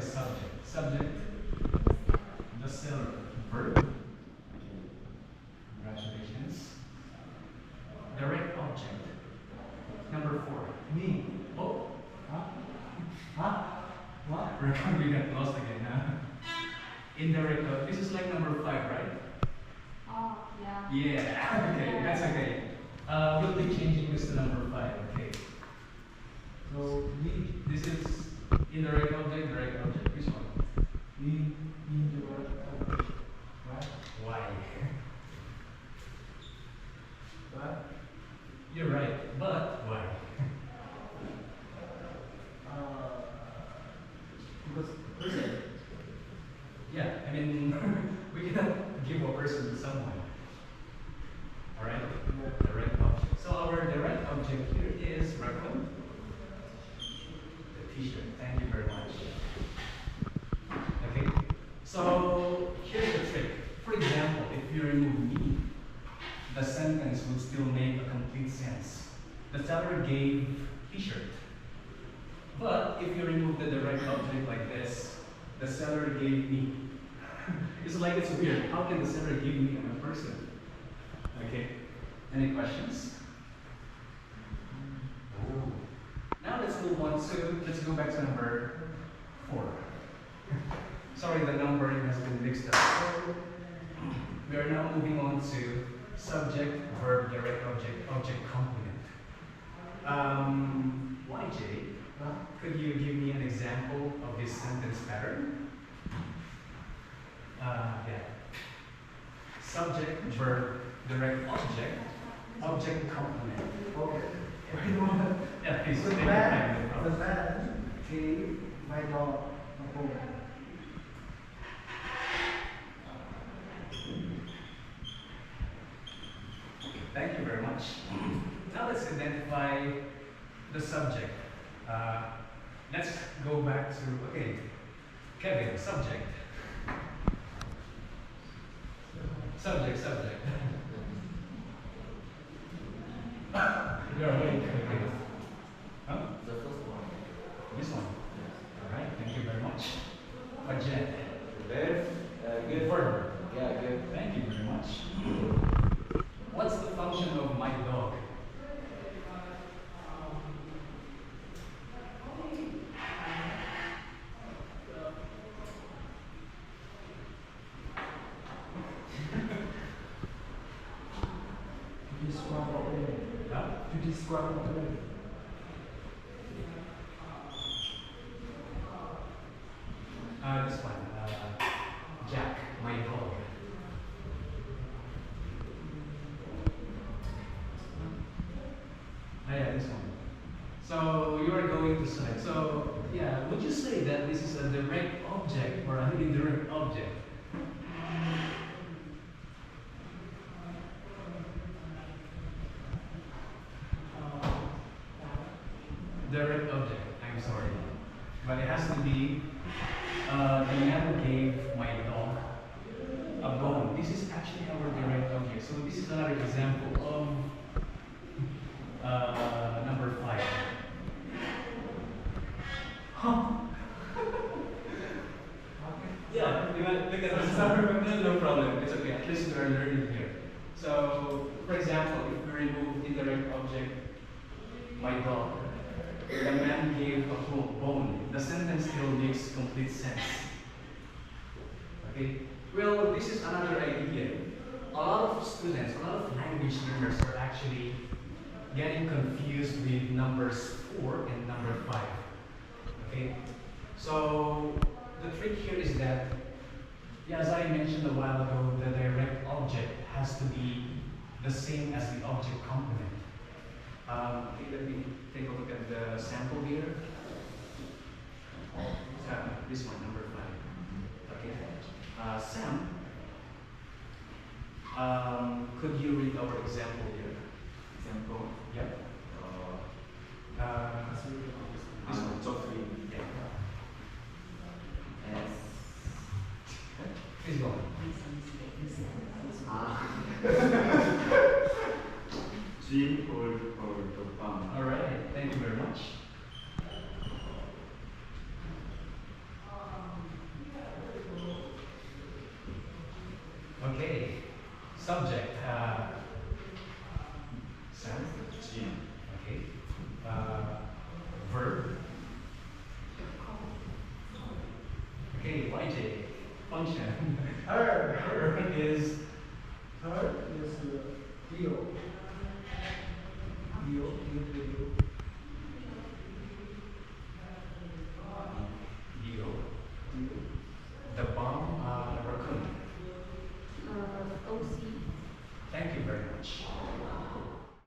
subject. Subject, the seller. Verb. Congratulations. Direct object. Number 4. Me. Oh. Huh? Huh? What? We got lost again, huh? Indirect. This is like number 5, right? Oh, yeah. Yeah. Okay, that's okay. We'll be changing this to number 5. Okay. So this is indirect object, direct object. Which one? Indirect object. Right? Why? But you're right. But why? Because person. Yeah, I mean we cannot give a person to someone. Alright? Yeah. Direct object. So our direct object here is Rakun. The t-shirt. Thank you very much. Okay. So here's the trick. For example, if you remove me, the sentence would still make a complete sense. The seller gave t-shirt. But if you remove the direct object like this, the seller gave me. It's like it's weird. How can the seller give me a person? Okay. Any questions? Oh. Now let's move on to, let's go back to number 4. Sorry, the numbering has been mixed up. So we are now moving on to subject, verb, direct object, object complement. YJ, could you give me an example of this sentence pattern? Yeah. Subject, verb, direct object, object complement. Okay. Yeah, please. The take your man, time, no the problem. man gave my dog a bone. Thank you very much. Now let's identify the subject. Let's go back to, okay, Kevin, subject. Subject. You're awake. Okay. Huh? The first one. This one. Alright, thank you very much. Budget. Verb. Good. Verb. Yeah, good. Thank you very much. What's the function of my dog? To describe what we Huh? To describe what we This one. Jack, my dog. Yeah, this one. So you are going to select. So yeah, would you say that this is a direct object or an indirect object? Direct object. I'm sorry, but it has to be. The man gave my dog a bone. This is actually our direct object. So this is another example of number 5. Huh? Yeah, you want to look at this? No problem. It's okay. At least we are learning here. So, for example, if we remove indirect object, my dog, the man gave a whole bone. The sentence still makes complete sense. Okay? Well, this is another idea. A lot of students, a lot of language learners are actually getting confused with numbers 4 and number 5. Okay? So, the trick here is that, yeah, as I mentioned a while ago, the direct object has to be the same as the object complement. Okay, let me take a look at the sample here. This one, number 5. Okay. Sam, could you read our example here? Example. Yep. This one. Top 3. Yeah. S. Please go on. G or the palm. All right. Thank you very much. J, YJ, function. Her. Her is Her is Dio. Dio.